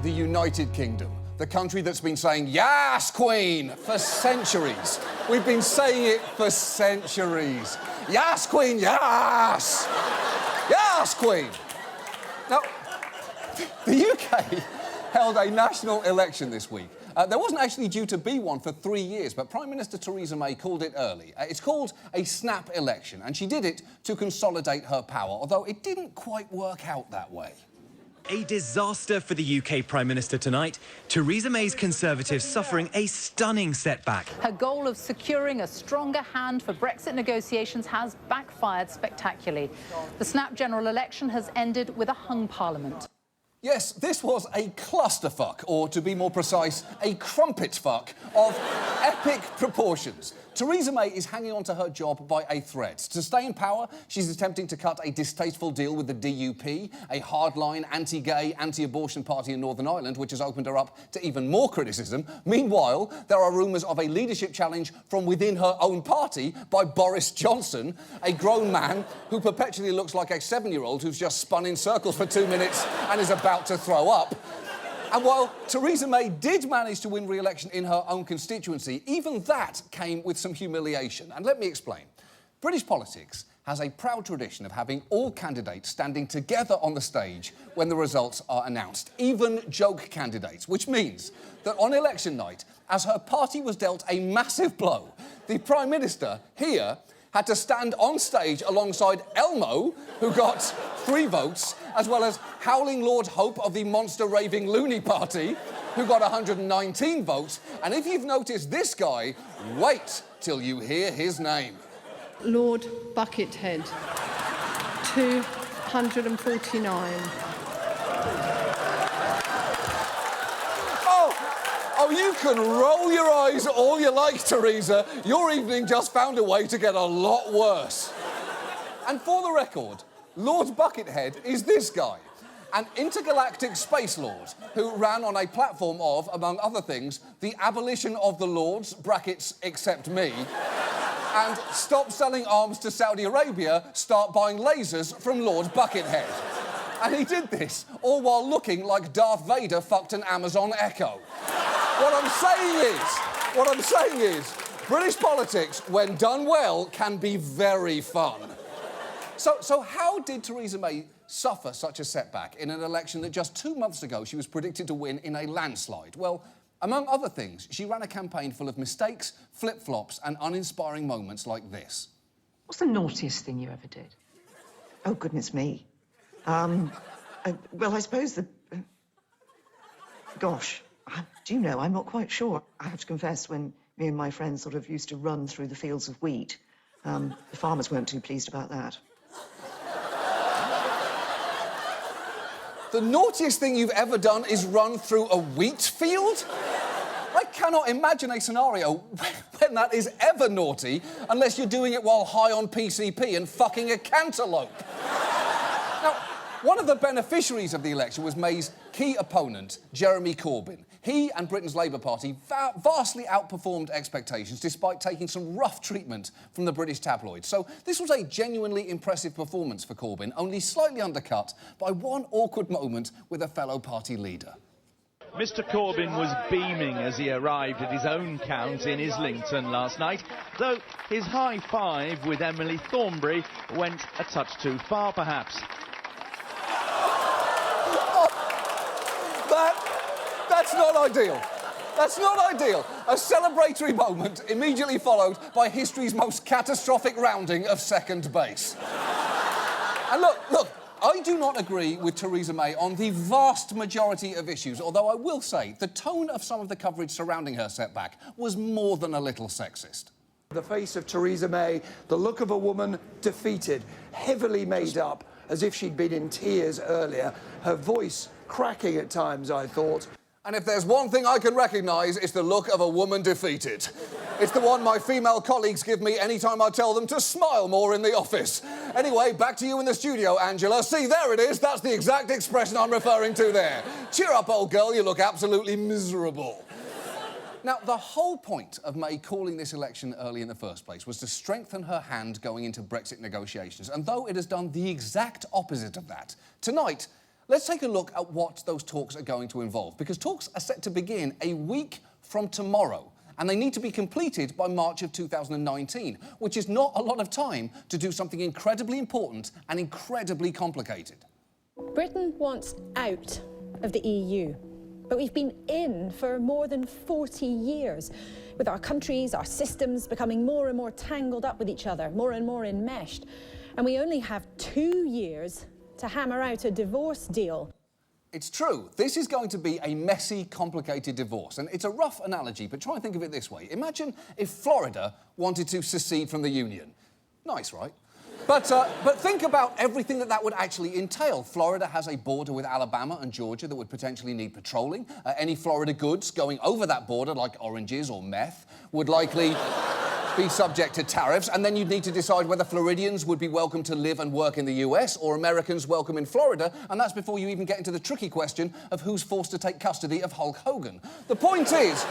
the United Kingdom, the country that's been saying, "Yes, Queen," for centuries. We've been saying it for centuries. Yes, Queen, yes! Yes, Queen! Now, the UK held a national election this week. There wasn't actually due to be one for 3 years, but Prime Minister Theresa May called it early. It's called a snap election, and she did it to consolidate her power, although it didn't quite work out that way. A disaster for the UK Prime Minister tonight. Theresa May's Conservatives suffering a stunning setback. Her goal of securing a stronger hand for Brexit negotiations has backfired spectacularly. The snap general election has ended with a hung parliament. Yes, this was a clusterfuck, or to be more precise, a crumpet fuck of epic proportions. Theresa May is hanging on to her job by a thread. To stay in power, she's attempting to cut a distasteful deal with the DUP, a hardline, anti-gay, anti-abortion party in Northern Ireland, which has opened her up to even more criticism. Meanwhile, there are rumours of a leadership challenge from within her own party by Boris Johnson, a grown man who perpetually looks like a 7-year-old who's just spun in circles for 2 minutes and is about to throw up. And while Theresa May did manage to win re-election in her own constituency, even that came with some humiliation. And let me explain. British politics has a proud tradition of having all candidates standing together on the stage when the results are announced, even joke candidates, which means that on election night, as her party was dealt a massive blow, the Prime Minister here had to stand on stage alongside Elmo, who got 3 votes, as well as Howling Lord Hope of the Monster Raving Loony Party, who got 119 votes. And if you've noticed this guy, wait till you hear his name. Lord Buckethead, 249. Oh, you can roll your eyes all you like, Theresa. Your evening just found a way to get a lot worse. And for the record, Lord Buckethead is this guy, an intergalactic space lord who ran on a platform of, among other things, the abolition of the lords, brackets, except me, and stop selling arms to Saudi Arabia, start buying lasers from Lord Buckethead. And he did this all while looking like Darth Vader fucked an Amazon Echo. What I'm saying is, British politics, when done well, can be very fun. So how did Theresa May suffer such a setback in an election that just 2 months ago she was predicted to win in a landslide? Well, among other things, she ran a campaign full of mistakes, flip-flops and uninspiring moments like this. What's the naughtiest thing you ever did? Oh, goodness me. Well, I suppose the... Gosh, do you know, I'm not quite sure. I have to confess, when me and my friends sort of used to run through the fields of wheat, the farmers weren't too pleased about that. The naughtiest thing you've ever done is run through a wheat field? I cannot imagine a scenario when that is ever naughty unless you're doing it while high on PCP and fucking a cantaloupe. Now, one of the beneficiaries of the election was May's key opponent, Jeremy Corbyn. He and Britain's Labour Party vastly outperformed expectations despite taking some rough treatment from the British tabloids. So this was a genuinely impressive performance for Corbyn, only slightly undercut by one awkward moment with a fellow party leader. Mr Corbyn was beaming as he arrived at his own count in Islington last night, though his high five with Emily Thornberry went a touch too far, perhaps. That's not ideal. That's not ideal. A celebratory moment immediately followed by history's most catastrophic rounding of second base. And look, I do not agree with Theresa May on the vast majority of issues, although I will say the tone of some of the coverage surrounding her setback was more than a little sexist. The face of Theresa May, the look of a woman defeated, heavily made up, as if she'd been in tears earlier, her voice cracking at times, I thought. And if there's one thing I can recognise, it's the look of a woman defeated. It's the one my female colleagues give me any time I tell them to smile more in the office. Anyway, back to you in the studio, Angela. See, there it is. That's the exact expression I'm referring to there. Cheer up, old girl. You look absolutely miserable. Now, the whole point of May calling this election early in the first place was to strengthen her hand going into Brexit negotiations. And though it has done the exact opposite of that, tonight, Let's take a look at what those talks are going to involve, because talks are set to begin a week from tomorrow, and they need to be completed by March of 2019, which is not a lot of time to do something incredibly important and incredibly complicated. Britain wants out of the EU, but we've been in for more than 40 years, with our countries, our systems becoming more and more tangled up with each other, more and more enmeshed, and we only have 2 years to hammer out a divorce deal. It's true. This is going to be a messy, complicated divorce. And it's a rough analogy, but try and think of it this way. Imagine if Florida wanted to secede from the Union. Nice, right? But think about everything that would actually entail. Florida has a border with Alabama and Georgia that would potentially need patrolling. Any Florida goods going over that border, like oranges or meth, would likely be subject to tariffs, and then you'd need to decide whether Floridians would be welcome to live and work in the US or Americans welcome in Florida, and that's before you even get into the tricky question of who's forced to take custody of Hulk Hogan. The point is,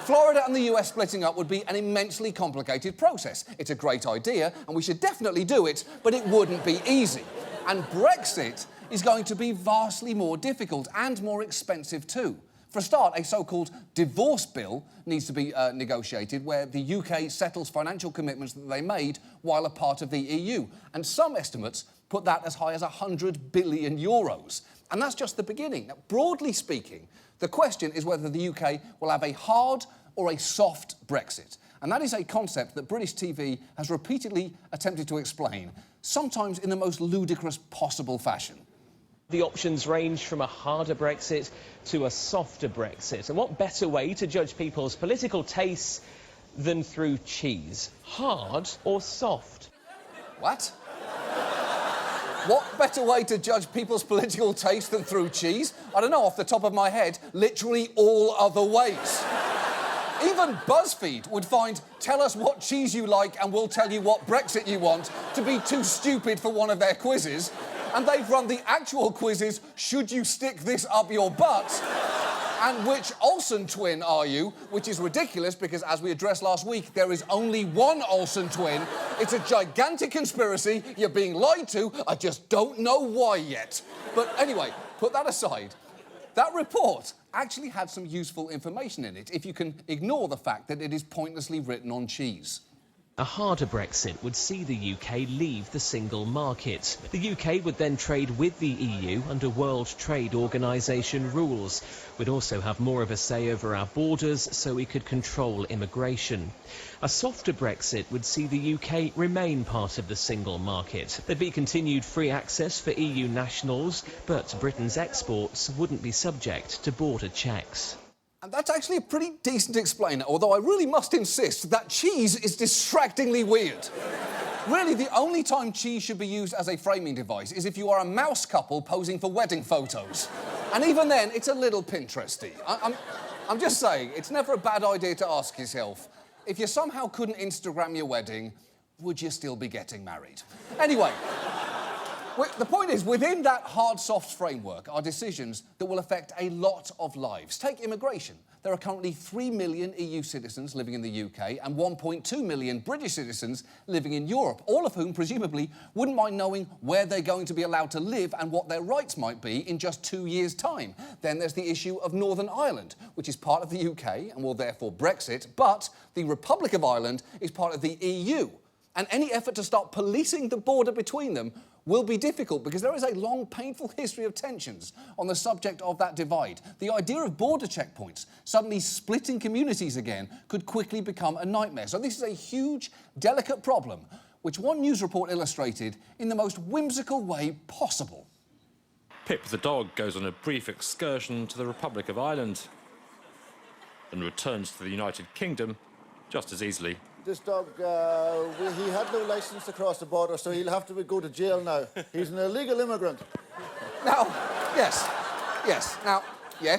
Florida and the US splitting up would be an immensely complicated process. It's a great idea, and we should definitely do it, but it wouldn't be easy. And Brexit is going to be vastly more difficult and more expensive too. For a start, a so-called divorce bill needs to be negotiated where the UK settles financial commitments that they made while a part of the EU. And some estimates put that as high as €100 billion. And that's just the beginning. Now, broadly speaking, the question is whether the UK will have a hard or a soft Brexit. And that is a concept that British TV has repeatedly attempted to explain, sometimes in the most ludicrous possible fashion. The options range from a harder Brexit to a softer Brexit. And what better way to judge people's political tastes than through cheese? Hard or soft? What? What better way to judge people's political taste than through cheese? I don't know, off the top of my head, literally all other ways. Even BuzzFeed would find "tell us what cheese you like and we'll tell you what Brexit you want" to be too stupid for one of their quizzes. And they've run the actual quizzes, "should you stick this up your butt?" and "which Olsen twin are you?" which is ridiculous because, as we addressed last week, there is only one Olsen twin. It's a gigantic conspiracy. You're being lied to. I just don't know why yet. But anyway, put that aside. That report actually had some useful information in it, if you can ignore the fact that it is pointlessly written on cheese. A harder Brexit would see the UK leave the single market. The UK would then trade with the EU under World Trade Organization rules. We'd also have more of a say over our borders so we could control immigration. A softer Brexit would see the UK remain part of the single market. There'd be continued free access for EU nationals, but Britain's exports wouldn't be subject to border checks. And that's actually a pretty decent explainer, although I really must insist that cheese is distractingly weird. Really, the only time cheese should be used as a framing device is if you are a mouse couple posing for wedding photos. And even then, it's a little Pinteresty. I'm just saying, it's never a bad idea to ask yourself, if you somehow couldn't Instagram your wedding, would you still be getting married? Anyway, the point is, within that hard-soft framework are decisions that will affect a lot of lives. Take immigration. There are currently 3 million EU citizens living in the UK and 1.2 million British citizens living in Europe, all of whom presumably wouldn't mind knowing where they're going to be allowed to live and what their rights might be in just 2 years' time. Then there's the issue of Northern Ireland, which is part of the UK and will therefore Brexit, but the Republic of Ireland is part of the EU. And any effort to start policing the border between them will be difficult because there is a long, painful history of tensions on the subject of that divide. The idea of border checkpoints suddenly splitting communities again could quickly become a nightmare. So this is a huge, delicate problem, which one news report illustrated in the most whimsical way possible. Pip the dog goes on a brief excursion to the Republic of Ireland and returns to the United Kingdom just as easily. This dog, he had no licence to cross the border, so he'll have to go to jail now. He's an illegal immigrant. Now, yes,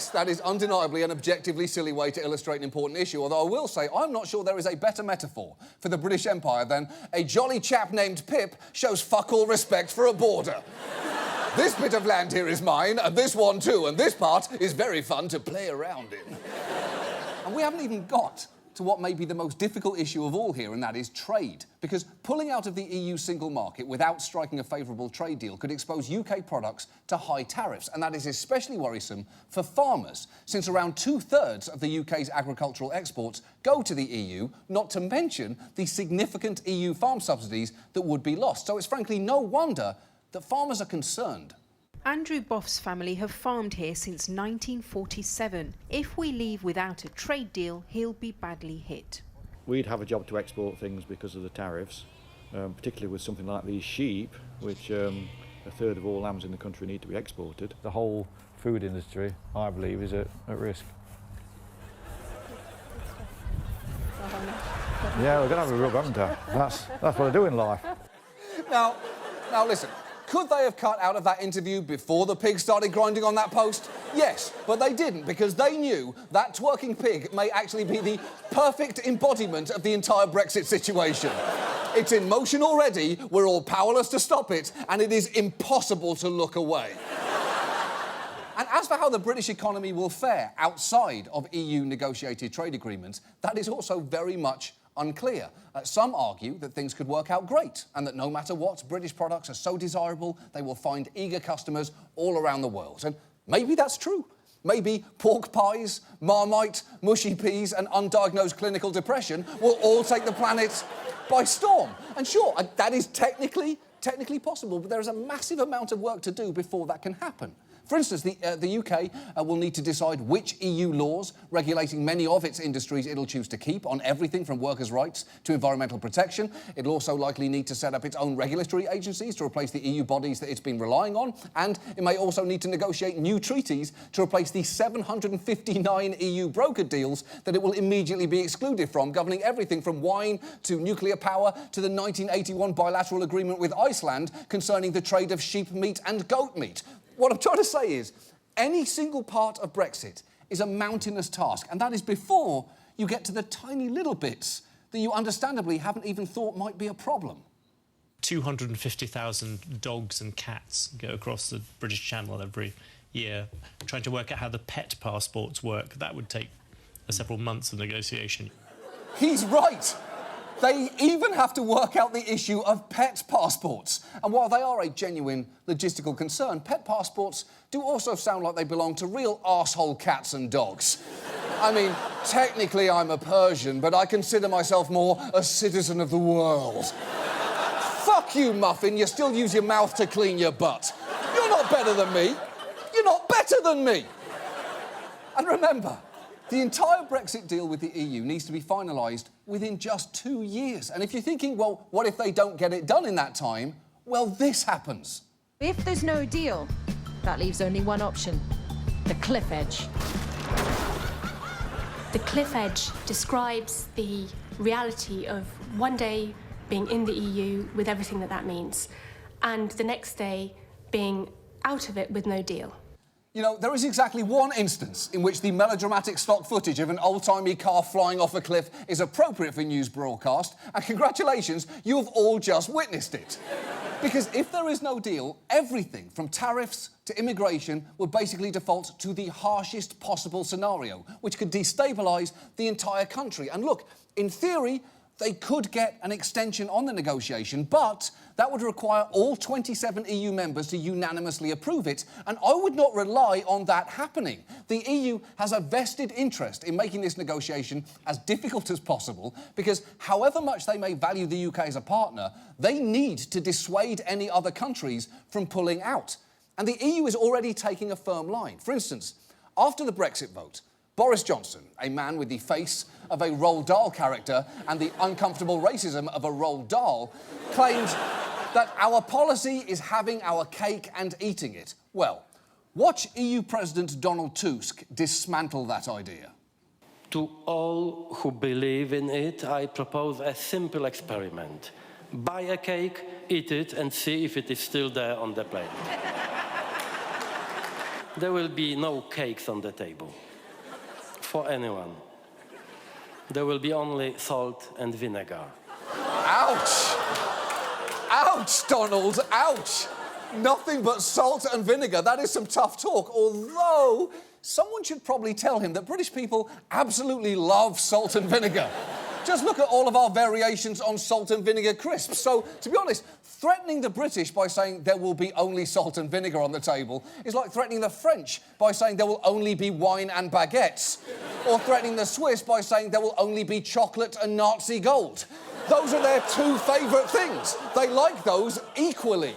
that is undeniably an objectively silly way to illustrate an important issue, although I will say I'm not sure there is a better metaphor for the British Empire than "a jolly chap named Pip shows fuck all respect for a border. This bit of land here is mine, and this one too, and this part is very fun to play around in." And we haven't even got to what may be the most difficult issue of all here, and that is trade. Because pulling out of the EU single market without striking a favourable trade deal could expose UK products to high tariffs, and that is especially worrisome for farmers, since around 2/3 of the UK's agricultural exports go to the EU, not to mention the significant EU farm subsidies that would be lost. So it's frankly no wonder that farmers are concerned. Andrew Boff's family have farmed here since 1947. If we leave without a trade deal, he'll be badly hit. We'd have a job to export things because of the tariffs, particularly with something like these sheep, which 1/3 of all lambs in the country need to be exported. The whole food industry, I believe, is at risk. Yeah, we're going to have a rub, haven't we? That's what I do in life. Now listen. Could they have cut out of that interview before the pig started grinding on that post? Yes, but they didn't, because they knew that twerking pig may actually be the perfect embodiment of the entire Brexit situation. It's in motion already, we're all powerless to stop it, and it is impossible to look away. And as for how the British economy will fare outside of EU-negotiated trade agreements, that is also very much unclear. Some argue that things could work out great and that no matter what, British products are so desirable they will find eager customers all around the world. And maybe that's true. Maybe pork pies, Marmite, mushy peas and undiagnosed clinical depression will all take the planet by storm. And sure, that is technically possible, but there is a massive amount of work to do before that can happen. For instance, the UK will need to decide which EU laws regulating many of its industries it'll choose to keep, on everything from workers' rights to environmental protection. It'll also likely need to set up its own regulatory agencies to replace the EU bodies that it's been relying on, and it may also need to negotiate new treaties to replace the 759 EU brokered deals that it will immediately be excluded from, governing everything from wine to nuclear power to the 1981 bilateral agreement with Iceland concerning the trade of sheep meat and goat meat. What I'm trying to say is, any single part of Brexit is a mountainous task, and that is before you get to the tiny little bits that you understandably haven't even thought might be a problem. 250,000 dogs and cats go across the British Channel every year, trying to work out how the pet passports work. That would take several months of negotiation. He's right! They even have to work out the issue of pet passports. And while they are a genuine logistical concern, pet passports do also sound like they belong to real arsehole cats and dogs. I mean, technically I'm a Persian, but I consider myself more a citizen of the world. Fuck you, Muffin, you still use your mouth to clean your butt. You're not better than me. You're not better than me. And remember, the entire Brexit deal with the EU needs to be finalised within just 2 years. And if you're thinking, well, what if they don't get it done in that time? Well, this happens. If there's no deal, that leaves only one option: the cliff edge. The cliff edge describes the reality of one day being in the EU with everything that means, and the next day being out of it with no deal. You know, there is exactly one instance in which the melodramatic stock footage of an old-timey car flying off a cliff is appropriate for news broadcast, and congratulations, you have all just witnessed it. Because if there is no deal, everything from tariffs to immigration will basically default to the harshest possible scenario, which could destabilise the entire country. And look, in theory, they could get an extension on the negotiation, but that would require all 27 EU members to unanimously approve it, and I would not rely on that happening. The EU has a vested interest in making this negotiation as difficult as possible, because however much they may value the UK as a partner, they need to dissuade any other countries from pulling out. And the EU is already taking a firm line. For instance, after the Brexit vote, Boris Johnson, a man with the face of a Roald Dahl character and the uncomfortable racism of a Roald Dahl, claimed that our policy is having our cake and eating it. Well, watch EU President Donald Tusk dismantle that idea. To all who believe in it, I propose a simple experiment. Buy a cake, eat it, and see if it is still there on the plate. There will be no cakes on the table. For anyone. There will be only salt and vinegar. Ouch! Ouch, Donald, ouch! Nothing but salt and vinegar. That is some tough talk. Although, someone should probably tell him that British people absolutely love salt and vinegar. Just look at all of our variations on salt and vinegar crisps. So, to be honest, threatening the British by saying there will be only salt and vinegar on the table is like threatening the French by saying there will only be wine and baguettes. Or threatening the Swiss by saying there will only be chocolate and Nazi gold. Those are their two favourite things. They like those equally.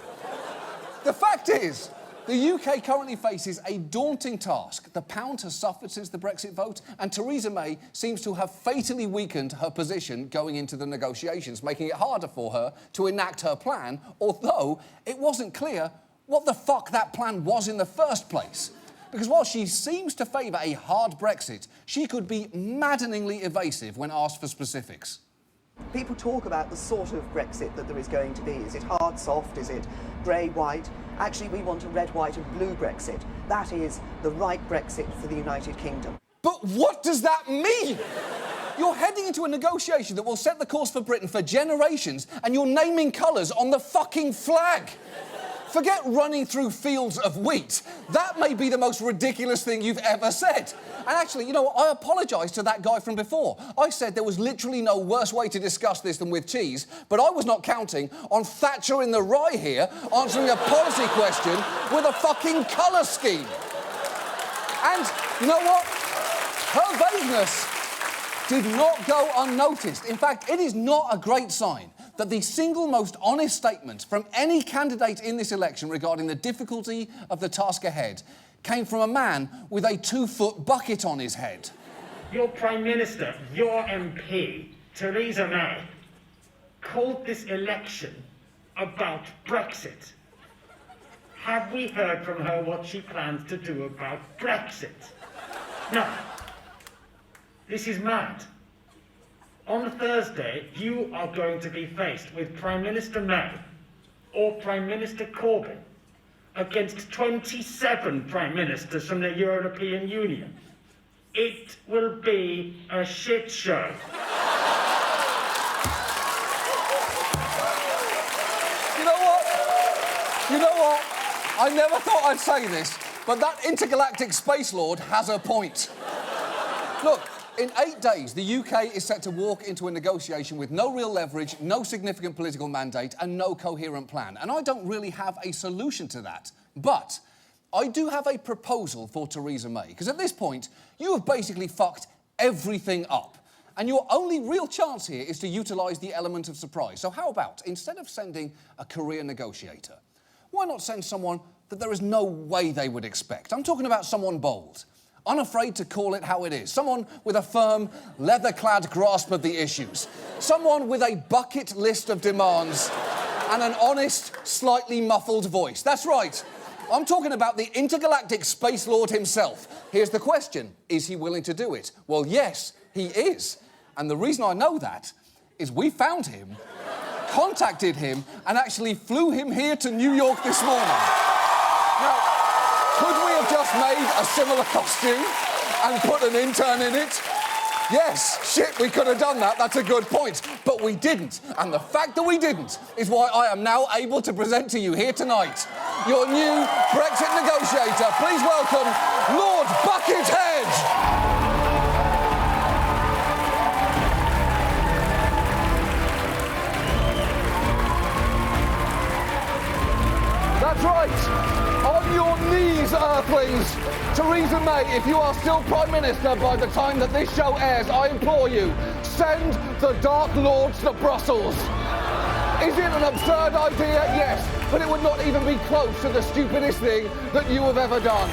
The fact is, the UK currently faces a daunting task. The pound has suffered since the Brexit vote, and Theresa May seems to have fatally weakened her position going into the negotiations, making it harder for her to enact her plan, although it wasn't clear what the fuck that plan was in the first place. Because while she seems to favour a hard Brexit, she could be maddeningly evasive when asked for specifics. People talk about the sort of Brexit that there is going to be. Is it hard, soft? Is it grey, white? Actually, we want a red, white and blue Brexit. That is the right Brexit for the United Kingdom. But what does that mean? You're heading into a negotiation that will set the course for Britain for generations, and you're naming colours on the fucking flag. Forget running through fields of wheat. That may be the most ridiculous thing you've ever said. And actually, you know what? I apologise to that guy from before. I said there was literally no worse way to discuss this than with cheese, but I was not counting on Thatcher in the Rye here answering a policy question with a fucking colour scheme. And you know what? Her vagueness did not go unnoticed. In fact, it is not a great sign that the single most honest statement from any candidate in this election regarding the difficulty of the task ahead came from a man with a 2-foot bucket on his head. Your Prime Minister, your MP, Theresa May, called this election about Brexit. Have we heard from her what she plans to do about Brexit? No. This is mad. On Thursday, you are going to be faced with Prime Minister May or Prime Minister Corbyn against 27 Prime Ministers from the European Union. It will be a shit show. You know what? You know what? I never thought I'd say this, but that intergalactic space lord has a point. Look, in 8 days, the UK is set to walk into a negotiation with no real leverage, no significant political mandate, and no coherent plan. And I don't really have a solution to that. But I do have a proposal for Theresa May, because at this point, you have basically fucked everything up. And your only real chance here is to utilise the element of surprise. So how about, instead of sending a career negotiator, why not send someone that there is no way they would expect? I'm talking about someone bold, unafraid to call it how it is. Someone with a firm, leather-clad grasp of the issues. Someone with a bucket list of demands and an honest, slightly muffled voice. That's right. I'm talking about the intergalactic space lord himself. Here's the question. Is he willing to do it? Well, yes, he is. And the reason I know that is we found him, contacted him, and actually flew him here to New York this morning. Now, could we have just made a similar costume and put an intern in it? Yes, shit, we could have done that. That's a good point. But we didn't. And the fact that we didn't is why I am now able to present to you here tonight your new Brexit negotiator. Please welcome Lord Buckethead. That's right. On your knees, Earthlings. Theresa May, if you are still Prime Minister by the time that this show airs, I implore you, send the Dark Lords to Brussels. Is it an absurd idea? Yes, but it would not even be close to the stupidest thing that you have ever done.